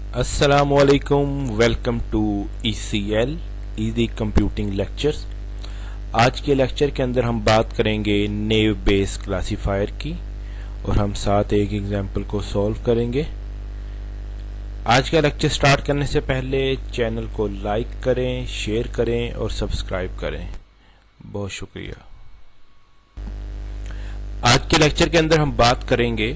अस्सलामुअलैकुम, welcome to ECL easy computing lectures. आज के लेक्चर के अंदर हम बात करेंगे नेव बेस क्लासीफायर की और हम साथ एक एग्जांपल को सॉल्व करेंगे। आज का लेक्चर स्टार्ट करने से पहले चैनल को लाइक करें, शेयर करें और सब्सक्राइब करें। बहुत शुक्रिया। आज के लेक्चर के अंदर हम बात करेंगे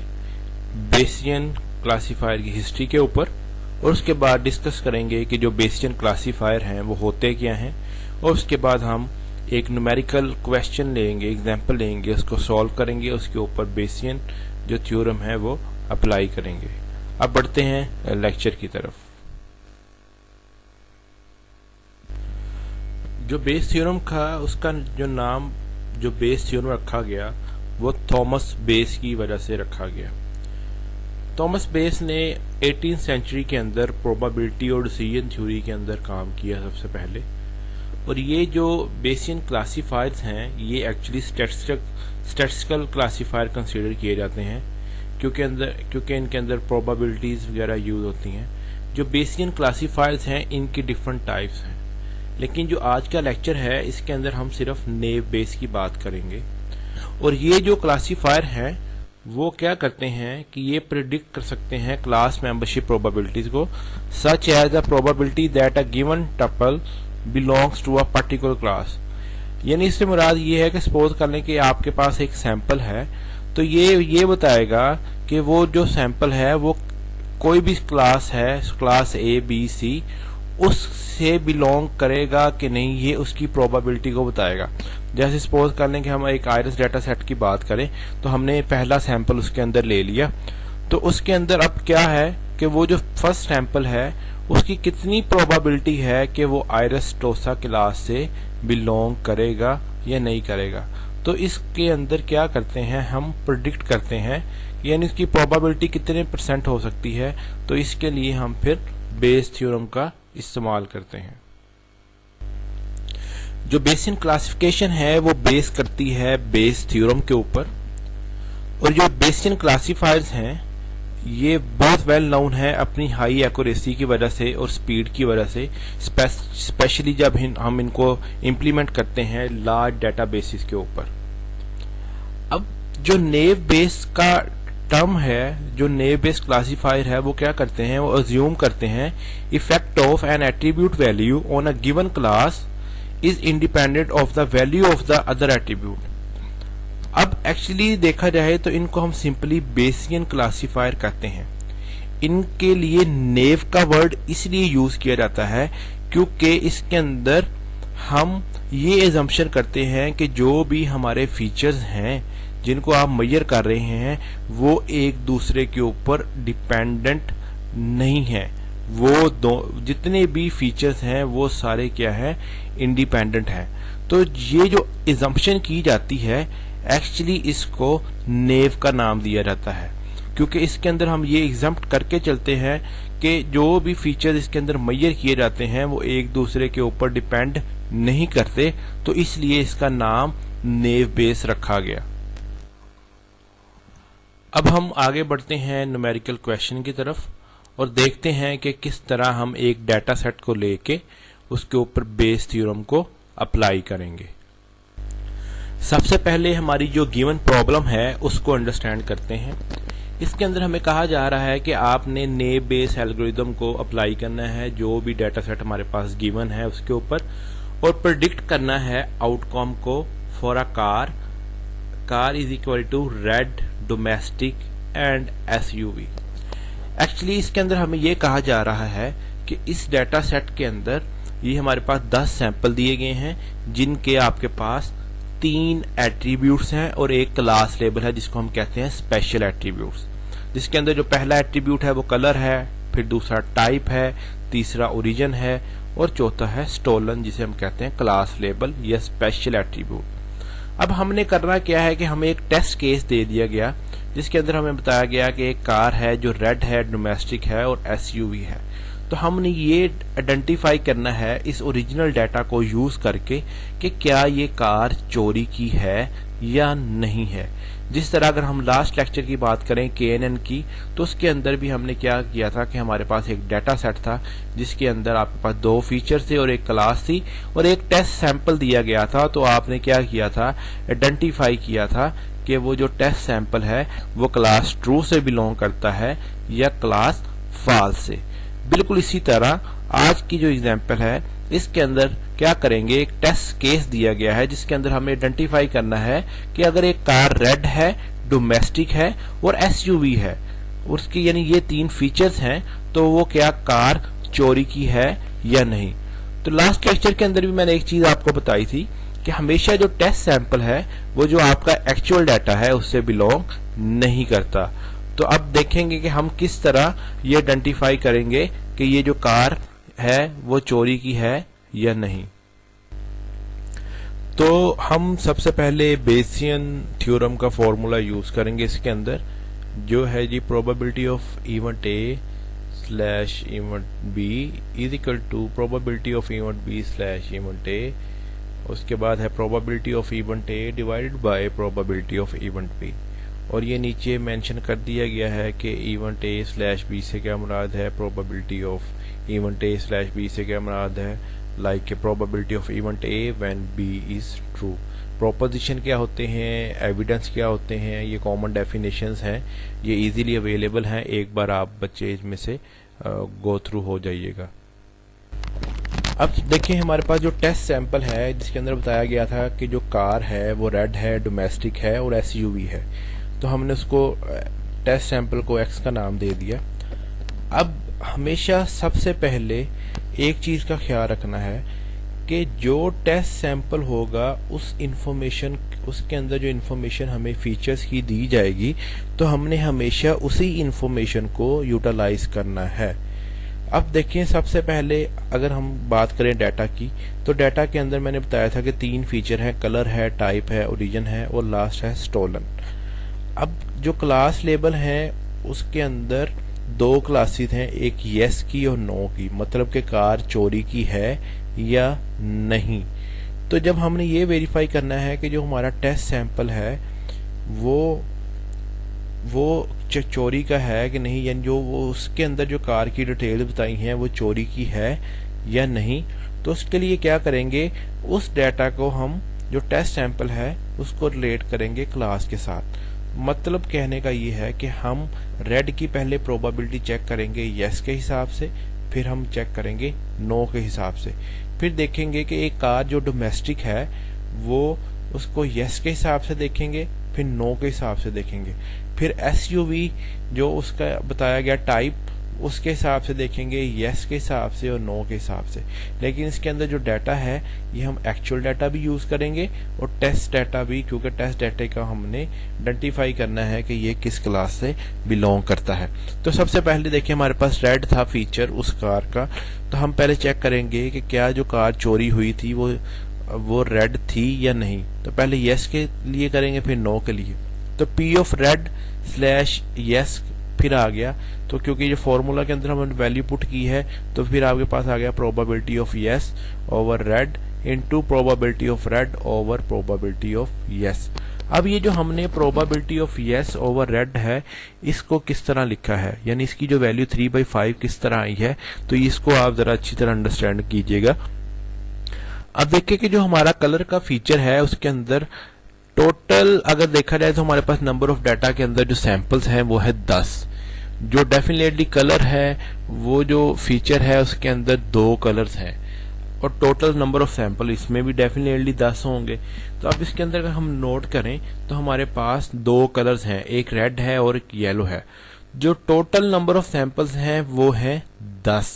बेसियन क्लासीफायर की हिस्ट्री के ऊपर और उसके बाद डिस्कस करेंगे कि जो बेसियन क्लासीफायर हैं वो होते क्या हैं, और उसके बाद हम एक न्यूमेरिकल क्वेश्चन लेंगे, एग्जांपल लेंगे, उसको सॉल्व करेंगे, उसके ऊपर बेसियन जो थ्योरम है वो अप्लाई करेंगे। अब बढ़ते हैं लेक्चर की तरफ। जो बेस थ्योरम का उसका जो नाम जो बेस थ्योरम रखा गया वो थॉमस बेस की वजह से रखा गया। थॉमस बेस ने 18th सेंचुरी के अंदर प्रोबेबिलिटी और डिसीजन थ्योरी के अंदर काम किया सबसे पहले, और ये जो बेसियन क्लासीफायर्स हैं ये एक्चुअली स्टैटिस्टिकल क्लासीफायर कंसीडर किए जाते हैं क्योंकि इनके अंदर प्रोबेबिलिटीज वगैरह यूज होती हैं। जो बेसियन क्लासीफायर्स हैं इनकी डिफरेंट टाइप्स हैं, लेकिन जो आज का लेक्चर है इसके अंदर हम सिर्फ नेव बेस की बात करेंगे। और ये जो क्लासीफायर हैं वो क्या करते हैं कि ये प्रिडिक्ट कर सकते हैं क्लास मेंबरशिप प्रोबेबिलिटीज को, such as the probability that a given tuple belongs to a particular class. यानी इससे मुराद ये है कि सपोज कर लें कि आपके पास एक सैंपल है, तो ये बताएगा कि वो जो सैंपल है वो कोई भी क्लास है, क्लास A B C, उससे बिलोंग करेगा कि नहीं, ये उसकी प्रोबेबिलिटी को बताएगा। जैसे सपोज कर लें कि हम एक आयरस डाटा सेट की बात करें, तो हमने पहला सैंपल उसके अंदर ले लिया, तो उसके अंदर अब क्या है कि वो जो फर्स्ट सैंपल है उसकी कितनी प्रोबेबिलिटी है कि वो आयरस टोसा क्लास से बिलोंग करेगा या नहीं करेगा। तो इसके अंदर क्या करते हैं, हम प्रिडिक्ट करते हैं, यानी इसकी प्रोबेबिलिटी कितने % हो सकती है। तो इसके लिए हम फिर बेस थ्योरम का इस्तेमाल करते हैं। जो बेसियन क्लासिफिकेशन है वो बेस करती है बेस थ्योरम के ऊपर, और जो बेसियन क्लासीफायर्स हैं ये बहुत वेल नोन है अपनी हाई एक्यूरेसी की वजह से और स्पीड की वजह से, स्पेशली जब हम इनको इम्प्लीमेंट करते हैं लार्ज डेटाबेसेस के ऊपर। अब जो नेव बेस का टर्म है, जो नेव बेस क्लासीफायर है, वो क्या करते हैं, वो अज्यूम करते हैं effect of N attribute value on a given class is independent of the value of the other attribute. अब एक्चुअली देखा जाए तो इनको हम सिंपली बेसियन क्लासीफायर कहते हैं। इनके लिए नेव का वर्ड इसलिए यूज किया जाता है क्योंकि इसके अंदर हम ये एजम्पशन करते हैं कि जो भी हमारे फीचर्स हैं जिनको आप मेजर कर रहे हैं वो एक दूसरे के ऊपर डिपेंडेंट नहीं है। वो जितने भी फीचर्स हैं वो सारे क्या है, इंडिपेंडेंट हैं। तो ये जो एजम्पशन की जाती है एक्चुअली इसको नेव का नाम दिया जाता है, क्योंकि इसके अंदर हम ये एग्जम्प्ट करके चलते हैं कि जो भी फीचर्स इसके अंदर मेजर किए जाते हैं वो एक दूसरे के ऊपर डिपेंड नहीं करते, तो इसलिए इसका नाम नेव बेस रखा गया। अब हम आगे बढ़ते हैं न्यूमेरिकल क्वेश्चन की तरफ और देखते हैं कि किस तरह हम एक डाटा सेट को लेके उसके ऊपर बेस थ्योरम को अप्लाई करेंगे। सबसे पहले हमारी जो गिवन प्रॉब्लम है उसको अंडरस्टैंड करते हैं। इसके अंदर हमें कहा जा रहा है कि आपने नेव बेस एल्गोरिथम को अप्लाई करना है जो भी डाटा सेट हमारे पास गिवन है उसके ऊपर, और प्रेडिक्ट करना है आउटकम को for a car is equal to red, domestic and SUV। Actually इसके अंदर हमें यह कहा जा रहा है कि इस डाटा सेट के अंदर ये हमारे पास 10 सैंपल दिए गए हैं जिनके आपके पास 3 एट्रीब्यूट्स हैं और एक क्लास लेबल है जिसको हम कहते हैं स्पेशल एट्रीब्यूट्स, जिसके अंदर जो पहला एट्रीब्यूट है वो कलर है, फिर दूसरा टाइप है, तीसरा ओरिजिन है और चौथा है स्टोलन, जिसे हम कहते हैं क्लास लेबल या स्पेशल एट्रीब्यूट। अब हमने करना क्या है कि हमें एक टेस्ट केस दे दिया गया जिसके अंदर हमें बताया गया कि एक कार है जो रेड है, डोमेस्टिक है और SUV है। तो हमने ये आइडेंटिफाई करना है इस ओरिजिनल डाटा को यूज करके कि क्या ये कार चोरी की है या नहीं है। जिस तरह अगर हम लास्ट लेक्चर की बात करें KNN की, तो उसके अंदर भी हमने क्या किया था कि हमारे पास एक डाटा सेट था जिसके अंदर आपके पास 2 फीचर थे और एक क्लास थी और एक टेस्ट सैंपल दिया गया था। तो आपने क्या किया था, आइडेंटिफाई किया था कि वो जो टेस्ट सैंपल है वो क्लास ट्रू से बिलोंग करता है या क्लास फॉल्स से। बिल्कुल इसी तरह आज की जो एग्जांपल है इसके अंदर क्या करेंगे, एक टेस्ट केस दिया गया है जिसके अंदर हमें आइडेंटिफाई करना है कि अगर एक कार रेड है, डोमेस्टिक है और SUV है, उसकी यानी ये 3 फीचर्स हैं, तो वो क्या कार चोरी की है या नहीं। तो लास्ट लेक्चर के अंदर भी मैंने एक चीज आपको बताई थी कि हमेशा जो टेस्ट सैंपल है वो जो आपका एक्चुअल डाटा है उससे बिलोंग नहीं करता। तो अब देखेंगे कि हम किस तरह ये आइडेंटिफाई करेंगे कि ये जो कार है वो चोरी की है या नहीं। तो हम सबसे पहले बेसियन थ्योरम का फॉर्मूला यूज करेंगे इसके अंदर, जो है जी probability of event A slash event B is equal to probability of event B slash event A। उसके बाद है probability of event A divided by probability of event B। और ये नीचे मेंशन कर दिया गया है कि इवेंट A स्लैश B से क्या मुराद है, probability of event A slash B से क्या मुराद है, like probability of event A when B is true. Proposition क्या होते हैं, एविडेंस क्या होते हैं, ये कॉमन डेफिनेशंस हैं, ये इजीली अवेलेबल हैं, एक बार आप बच्चे इसमें से गो थ्रू हो जाइएगा। अब देखिए हमारे पास जो टेस्ट सैंपल है जिसके अंदर बताया गया था कि जो कार है वो रेड है, डोमेस्टिक है और SUV है, तो हमने उसको टेस्ट सैंपल को X का नाम दे दिया। अब हमेशा सबसे पहले एक चीज का ख्याल रखना है कि जो टेस्ट सैंपल होगा उस इंफॉर्मेशन, उसके अंदर जो इंफॉर्मेशन हमें फीचर्स की दी जाएगी, तो हमने हमेशा उसी इंफॉर्मेशन को यूटिलाइज करना है। अब देखिए सबसे पहले अगर हम बात करें डाटा की, तो डाटा के अंदर मैंने बताया था कि 3 फीचर हैं, कलर है, टाइप है, ओरिजिन है और लास्ट है स्टोलन। अब जो क्लास लेबल है उसके अंदर 2 क्लासेस हैं, एक यस की और नो की, मतलब कि कार चोरी की है या नहीं। तो जब हमने ये वेरीफाई करना है कि जो हमारा टेस्ट सैंपल है वो चोरी का है कि नहीं, यानी जो वो उसके अंदर जो कार की डिटेल बताई हैं वो चोरी की है या नहीं, तो उसके लिए क्या करेंगे, उस डाटा को हम जो टेस्ट सैंपल है उसको रिलेट करेंगे क्लास के साथ। मतलब कहने का ये है कि हम रेड की पहले प्रोबेबिलिटी चेक करेंगे यस के हिसाब से, फिर हम चेक करेंगे नो के हिसाब से, फिर देखेंगे कि एक कार जो डोमेस्टिक है वो उसको यस के हिसाब से देखेंगे, फिर नो के हिसाब से देखेंगे, फिर SUV जो उसका बताया गया टाइप उसके हिसाब से देखेंगे, यस के हिसाब से और नो के हिसाब से। लेकिन इसके अंदर जो डाटा है ये हम एक्चुअल डाटा भी यूज करेंगे और टेस्ट डाटा भी, क्योंकि टेस्ट डाटा का हमने आइडेंटिफाई करना है कि ये किस क्लास से बिलोंग करता है। तो सबसे पहले देखिए हमारे पास रेड था फीचर उस कार का, तो हम पहले चेक करेंगे कि क्या जो कार चोरी हुई थी वो रेड थी या नहीं। तो पहले यस के लिए करेंगे फिर नो के लिए। तो P of red slash yes फिर आ गया, तो क्योंकि ये फॉर्मूला के अंदर हमने वैल्यू पुट की है तो फिर आपके पास आ गया probability of yes over red into probability of red over probability of yes. अब ये जो हमने probability of yes over red है इसको किस तरह लिखा है, यानी इसकी जो वैल्यू 3/5 किस तरह आई है, तो इसको आप जरा अच्छी तरह अंडरस्टैंड कीजिएगा। अब देखिए कि जो हमारा कलर का फीचर है उसके अंदर टोटल अगर देखा जाए तो हमारे पास नंबर ऑफ डाटा के अंदर जो सैंपल्स हैं वो है 10। जो डेफिनेटली कलर है वो जो फीचर है उसके अंदर 2 कलर्स हैं और टोटल नंबर ऑफ सैंपल इसमें भी डेफिनेटली 10 होंगे। तो अब इसके अंदर अगर हम नोट करें तो हमारे पास 2 कलर्स हैं, एक रेड है और एक येलो है। जो टोटल नंबर ऑफ सैंपल्स हैं वो है 10,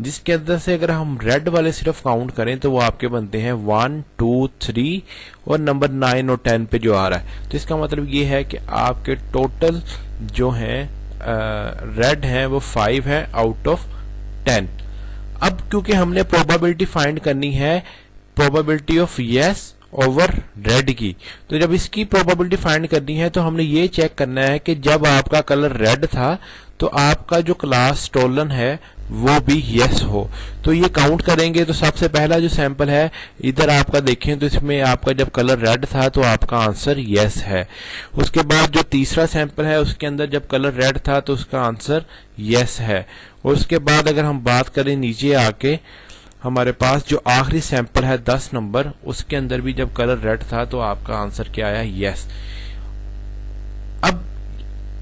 जिसके अंदर से अगर हम रेड वाले सिर्फ काउंट करें तो वो आपके बनते हैं 1 2 3 और नंबर 9 और 10 पे जो आ रहा है। तो इसका मतलब ये है कि आपके टोटल जो है रेड है वो 5 है आउट ऑफ 10। अब क्योंकि हमने प्रोबेबिलिटी फाइंड करनी है probability of yes over red की। तो जब इसकी प्रोबेबिलिटी फाइंड करनी है तो हमने ये चेक करना है कि जब आपका कलर रेड था तो आपका जो क्लास स्टोलन है वो भी यस हो। तो ये काउंट करेंगे तो सबसे पहला जो सैंपल है इधर आपका देखें तो इसमें आपका जब कलर रेड था तो आपका आंसर यस है। उसके बाद जो तीसरा सैंपल है उसके अंदर जब कलर रेड था तो उसका आंसर यस है। और उसके बाद अगर हम बात करें नीचे आके हमारे पास जो आखिरी सैंपल है 10 नंबर, उसके अंदर भी जब कलर रेड था तो आपका आंसर क्या आया, यस। अब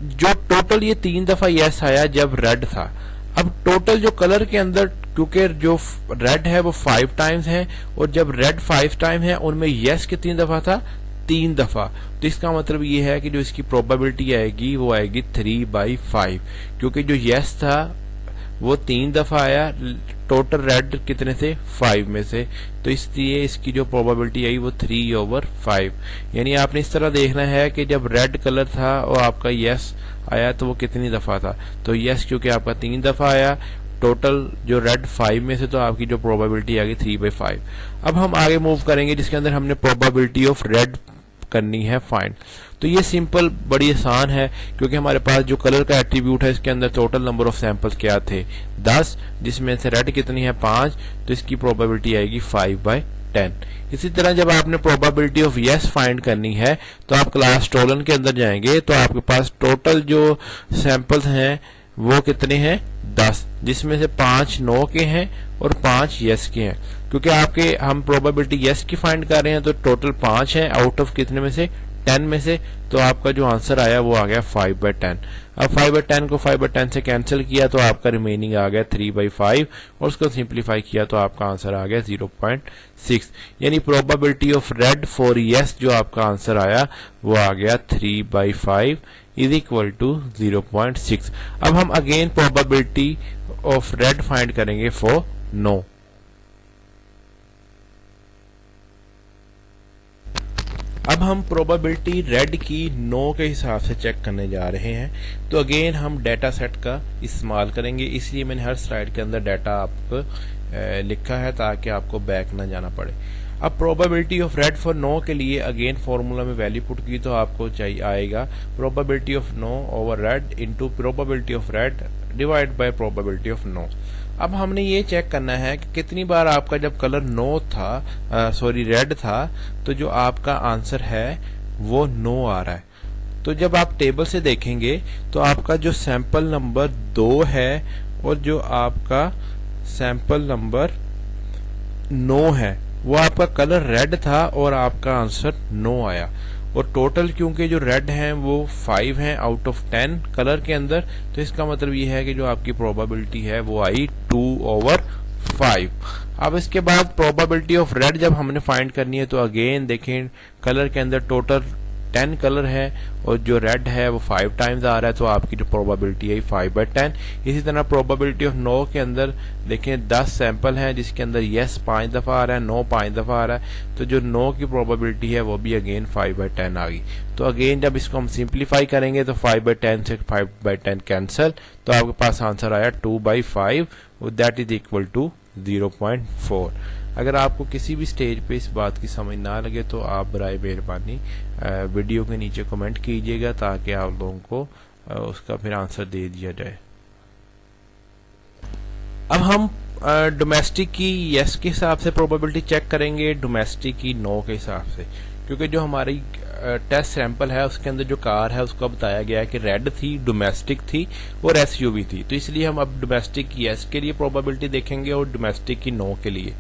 जो टोटल ये 3 दफा यस आया जब रेड था। अब टोटल जो कलर के अंदर क्योंकि जो रेड है वो 5 टाइम्स है और जब रेड 5 टाइम है उनमें यस कितनी दफा था, 3 दफा। तो इसका मतलब ये है कि जो इसकी प्रोबेबिलिटी आएगी वो आएगी 3/5 क्योंकि जो यस था वो 3 दफा आया, टोटल रेड कितने से 5 में से, तो इसलिए इसकी जो प्रोबेबिलिटी आई वो 3/5। यानी आपने इस तरह देखना है कि जब रेड कलर था और आपका यस आया तो वो कितनी दफा था। तो यस क्योंकि आपका 3 दफा आया, टोटल जो रेड 5 में से, तो आपकी जो प्रोबेबिलिटी आ गई 3/5। अब हम आगे मूव करेंगे जिसके अंदर हमने प्रोबेबिलिटी ऑफ रेड करनी है फाइंड। तो ये सिंपल बड़ी आसान है क्योंकि हमारे पास जो कलर का एट्रीब्यूट है इसके अंदर टोटल नंबर ऑफ सैंपल्स क्या थे 10, जिसमें से रेड कितनी है 5, तो इसकी प्रोबेबिलिटी आएगी 5/10। इसी तरह जब आपने प्रोबेबिलिटी ऑफ यस फाइंड करनी है तो आप क्लास स्टोलन के अंदर जाएंगे तो आपके पास टोटल जो सैंपल्स हैं वो कितने हैं 10, जिसमें से 5 नो के हैं और 5 यस के हैं। क्योंकि आपके हम प्रोबेबिलिटी यस की फाइंड कर रहे हैं तो टोटल 5 है आउट ऑफ कितने में से 10 में से, तो आपका जो आंसर आया वो आ गया 5/10। अब 5/10 को 5/10 से कैंसिल किया तो आपका रिमेनिंग आ गया 3/5 और उसको सिंप्लीफाई किया तो आपका आंसर आ गया 0.6। यानी probability of red for yes जो आपका आंसर आया वो आ गया 3/5 इज इक्वल टू 0.6। अब हम again probability of red find करेंगे फॉर नो। अब हम प्रोबेबिलिटी रेड की नो के हिसाब से चेक करने जा रहे हैं। तो अगेन हम डेटा सेट का इस्तेमाल करेंगे, इसलिए मैंने हर स्लाइड के अंदर डाटा आपको लिखा है ताकि आपको बैक ना जाना पड़े। अब probability of red for no के लिए अगेन फॉर्मूला में वैल्यू पुट की तो आपको चाहिए आएगा probability of no over red into probability of red divide by probability of no. अब हमने ये चेक करना है कि कितनी बार आपका जब कलर नो था रेड था तो जो आपका आंसर है वो नो आ रहा है। तो जब आप टेबल से देखेंगे तो आपका जो सैंपल नंबर 2 है और जो आपका सैंपल नंबर 9 है वो आपका कलर रेड था और आपका आंसर नो आया। और टोटल क्योंकि जो रेड हैं वो 5 हैं आउट ऑफ 10 कलर के अंदर, तो इसका मतलब ये है कि जो आपकी प्रोबेबिलिटी है वो आई 2/5। अब इसके बाद प्रोबेबिलिटी ऑफ रेड जब हमने फाइंड करनी है तो अगेन देखें कलर के अंदर टोटल 10 कलर है और जो रेड है वो 5 टाइम्स आ रहा है, तो आपकी जो प्रोबेबिलिटी है 5/10। इसी तरह प्रोबेबिलिटी ऑफ नो के अंदर देखें 10 सैंपल हैं जिसके अंदर यस 5 दफा आ रहा है, नो 5 दफा आ रहा है, तो जो नो की प्रोबेबिलिटी है वो भी अगेन 5/10 आ गई। तो अगेन जब इसको हम सिंप्लीफाई करेंगे तो 5/10 से 5/10 कैंसिल, तो आपके पास आंसर आया 2/5 दैट इज इक्वल टू 0.4। अगर आपको किसी भी स्टेज पे इस बात की समझ ना लगे तो आप बराए मेहरबानी वीडियो के नीचे कमेंट कीजिएगा ताकि आप लोगों को उसका फिर आंसर दे दिया जाए। अब हम डोमेस्टिक की यस के हिसाब से प्रोबेबिलिटी चेक करेंगे, डोमेस्टिक की नो के हिसाब से, क्योंकि जो हमारी टेस्ट सैंपल है उसके अंदर जो कार है उसका बताया गया है कि रेड थी, डोमेस्टिक थी और एसयूवी थी, तो इसलिए हम अब डोमेस्टिक की यस के लिए प्रोबेबिलिटी देखेंगे और डोमेस्टिक की नो के लिए।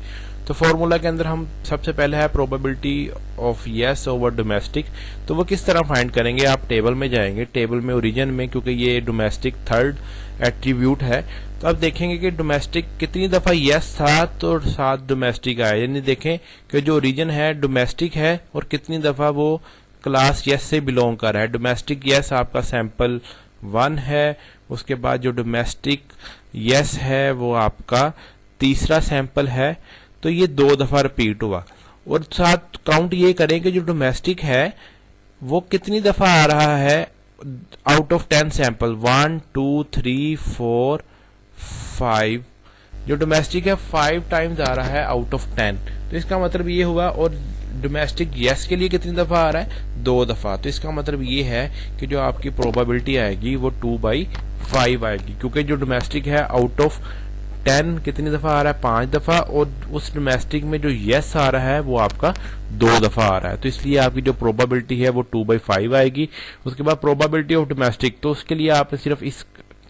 तो फॉर्मूला के अंदर हम सबसे पहले है probability of yes over domestic. तो वो किस तरह फाइंड करेंगे, आप टेबल में जाएंगे, टेबल में ओरिजिन में, क्योंकि ये डोमेस्टिक थर्ड एट्रीब्यूट है, तो आप देखेंगे कि डोमेस्टिक कितनी दफा यस था तो 7 डोमेस्टिक आया। यानी देखें कि जो ओरिजिन है डोमेस्टिक है और कितनी दफा वो क्लास यस से बिलोंग कर रहा है। डोमेस्टिक यस आपका सैंपल 1 है, उसके बाद जो डोमेस्टिक यस है वो आपका तीसरा सैंपल है, तो ये 2 दफा रिपीट हुआ। और साथ काउंट ये करें कि जो डोमेस्टिक है वो कितनी दफा आ रहा है आउट ऑफ 10 सैंपल, 1 2 3 4 5, जो डोमेस्टिक है 5 टाइम्स आ रहा है आउट ऑफ 10, तो इसका मतलब ये हुआ। और डोमेस्टिक यस के लिए कितनी दफा आ रहा है, 2 दफा। तो इसका मतलब ये है कि जो आपकी प्रोबेबिलिटी आएगी वो 2/5 आएगी, क्योंकि जो डोमेस्टिक है आउट ऑफ 10 कितनी दफा आ रहा है, 5 दफा, और उस डोमेस्टिक में जो यस आ रहा है वो आपका 2 दफा आ रहा है। तो इसलिए आपकी जो प्रोबेबिलिटी है वो 2/5 आएगी। उसके बाद प्रोबेबिलिटी ऑफ डोमेस्टिक, तो उसके लिए आपने सिर्फ इस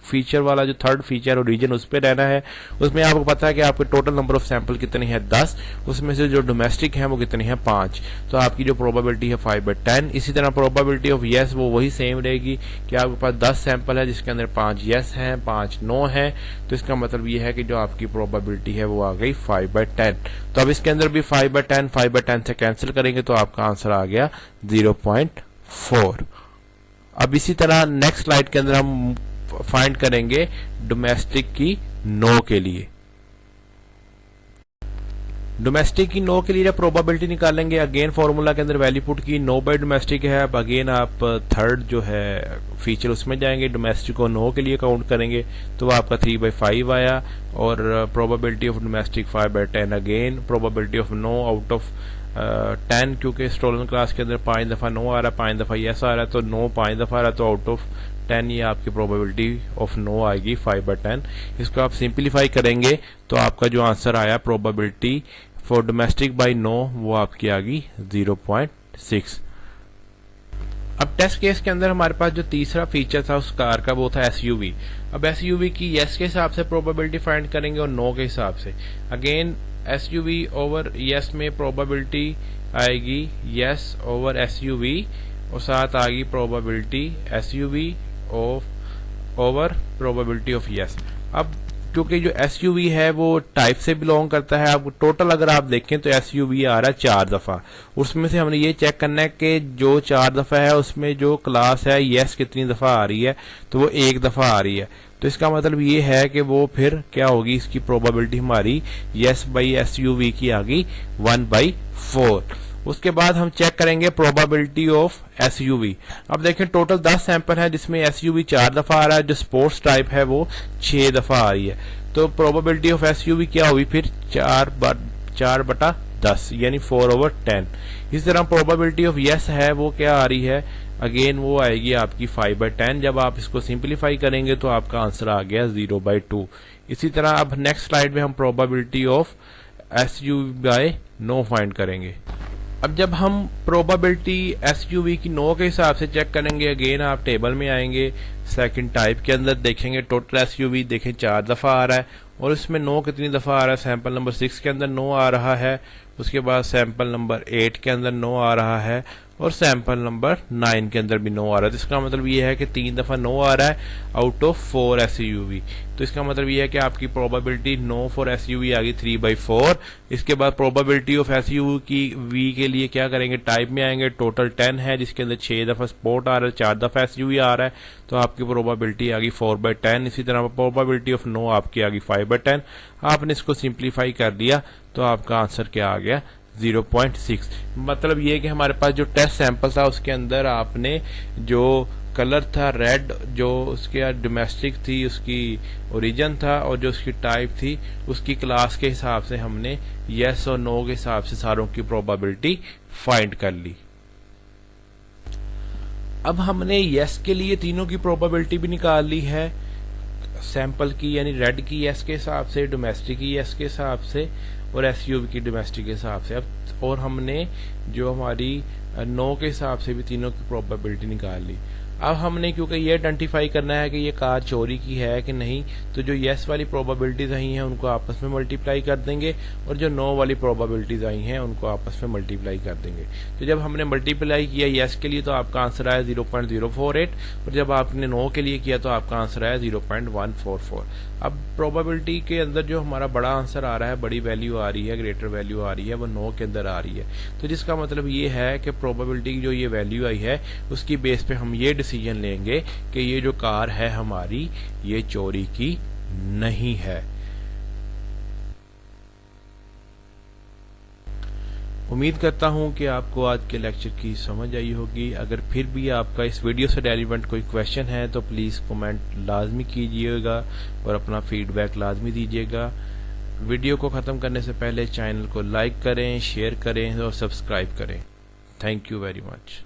फीचर वाला जो थर्ड फीचर और रीजन उस पर रहना है। उसमें आपको पता है कि आपके टोटल नंबर ऑफ सैंपल कितने हैं, 10, उसमें से जो डोमेस्टिक है वो कितने हैं, 5। तो आपकी जो प्रोबेबिलिटी है 5/10। इसी तरह प्रोबेबिलिटी ऑफ यस वो वही सेम रहेगी कि आपके पास 10 सैंपल है जिसके अंदर 5 यस हैं, 5 नो है। तो इसका मतलब ये है कि जो आपकी प्रोबेबिलिटी है वो आ गई 5/10। तो अब इसके अंदर भी 5/10 से कैंसिल करेंगे तो आपका आंसर आ गया 0.4। अब इसी तरह नेक्स्ट स्लाइड के अंदर हम फाइंड करेंगे डोमेस्टिक की नो के लिए। डोमेस्टिक की नो के लिए जब प्रोबेबिलिटी निकालेंगे, अगेन फॉर्मूला के अंदर वैल्यू पुट की, नो बाय डोमेस्टिक है। अब अगेन आप थर्ड जो है फीचर उसमें जाएंगे, डोमेस्टिक को नो के लिए काउंट करेंगे तो आपका 3/5 आया, और probability of domestic 5/10। Again probability of no out of 10, क्योंकि स्टोलन क्लास के अंदर 5 दफा नो आ रहा है, 5 दफा यस आ रहा है, तो नो 5 दफा आ रहा है, तो आउट ऑफ 10 ये आपकी प्रोबेबिलिटी ऑफ नो आएगी 5/10। इसको आप सिंप्लीफाई करेंगे तो आपका जो आंसर आया probability for domestic by no वो आपकी आ गई 0.6। अब टेस्ट केस के अंदर हमारे पास जो तीसरा फीचर था उस कार का वो था एसयूवी। अब एसयूवी की यस के हिसाब से प्रोबेबिलिटी फाइंड करेंगे और नो के हिसाब से। अगेन एसयूवी ओवर यस में प्रोबेबिलिटी आएगी यस ओवर एसयूवी, और साथ आ गई probability SUV of over probability of yes. अब क्योंकि जो एसयूवी है वो टाइप से बिलोंग करता है, अब टोटल अगर आप देखें तो एसयूवी आ रहा है 4 दफा। उसमें से हमने ये चेक करना है कि जो 4 दफा है उसमें जो क्लास है यस कितनी दफा आ रही है, तो वो 1 दफा आ रही है। तो इसका मतलब ये है कि वो फिर क्या होगी, इसकी प्रोबेबिलिटी हमारी यस बाई एसयूवी की आ गई 1/4। उसके बाद हम चेक करेंगे प्रोबेबिलिटी ऑफ एसयूवी। अब देखें टोटल 10 सैंपल है जिसमें एसयूवी 4 दफा आ रहा है, जो स्पोर्ट्स टाइप है वो 6 दफा आ रही है। तो प्रोबेबिलिटी ऑफ एसयूवी क्या होगी फिर 4/10 यानी 4/10। इस तरह प्रोबेबिलिटी ऑफ यस है वो क्या आ रही है, अगेन वो आएगी आपकी 5/10। जब आप इसको सिंप्लीफाई करेंगे तो आपका आंसर आ गया 0/2। इसी तरह अब नेक्स्ट स्लाइड में हम probability of SUV by no find करेंगे। अब जब हम प्रोबेबिलिटी एसयूवी की नो के हिसाब से चेक करेंगे, अगेन आप टेबल में आएंगे, सेकंड टाइप के अंदर देखेंगे टोटल एसयूवी देखें 4 दफा आ रहा है, और इसमें नो कितनी दफा आ रहा है, सैंपल नंबर 6 के अंदर नो आ रहा है, उसके बाद सैंपल नंबर 8 के अंदर नो आ रहा है, और सैंपल नंबर 9 के अंदर भी नो आ रहा है। तो इसका मतलब ये है कि 3 दफा नो आ रहा है आउट ऑफ 4 एसयूवी। तो इसका मतलब ये है कि आपकी प्रोबेबिलिटी नो फॉर एसयूवी आ गई 3/4। इसके बाद प्रोबेबिलिटी ऑफ एसयूवी की वी के लिए क्या करेंगे, टाइप में आएंगे, टोटल 10 है जिसके अंदर 6 दफा स्पोर्ट आ रहा है, 4 दफा एसयूवी आ रहा है, तो आपकी प्रोबेबिलिटी आ गई 4/10। इसी तरह प्रोबेबिलिटी ऑफ नो आपकी आ गई 5/10। आपने इसको सिंप्लीफाई कर दिया तो आपका आंसर क्या आ गया 0.6। मतलब ये कि हमारे पास जो टेस्ट सैंपल था उसके अंदर आपने जो कलर था रेड, जो उसके डोमेस्टिक थी उसकी ओरिजिन था, और जो उसकी टाइप थी उसकी क्लास के हिसाब से हमने यस और नो के हिसाब से सारों की प्रोबेबिलिटी फाइंड कर ली। अब हमने यस के लिए तीनों की प्रोबेबिलिटी भी निकाल ली है, सैंपल की यानी रेड की यस के हिसाब से, डोमेस्टिक की यस के हिसाब से, और एसयूवी की डोमेस्टिक के हिसाब से। अब और हमने जो हमारी नो के हिसाब से भी तीनों की प्रोबेबिलिटी निकाल ली। अब हमने क्योंकि ये आइडेंटिफाई करना है कि ये कार चोरी की है कि नहीं, तो जो यस वाली प्रोबेबिलिटीज आई हैं उनको आपस में मल्टीप्लाई कर देंगे, और जो नो वाली प्रोबेबिलिटीज आई हैं उनको आपस में मल्टीप्लाई कर देंगे। तो जब हमने मल्टीप्लाई किया यस के लिए तो आपका आंसर आया 0.048, और जब आपने नो के लिए किया तो आपका आंसर आया 0.144। अब प्रोबेबिलिटी के अंदर जो हमारा बड़ा आंसर आ रहा है, बड़ी वैल्यू आ रही है, ग्रेटर वैल्यू आ रही है, वो नो के अंदर आ रही है। तो जिसका मतलब ये है कि प्रोबेबिलिटी की जो ये वैल्यू आई है उसकी बेस पे हम ये डिसीजन लेंगे कि ये जो कार है हमारी ये चोरी की नहीं है। उम्मीद करता हूं कि आपको आज के लेक्चर की समझ आई होगी। अगर फिर भी आपका इस वीडियो से रेलिवेंट कोई क्वेश्चन है तो प्लीज़ कमेंट लाजमी कीजिएगा और अपना फीडबैक लाजमी दीजिएगा। वीडियो को ख़त्म करने से पहले चैनल को लाइक करें, शेयर करें और सब्सक्राइब करें। Thank you very much.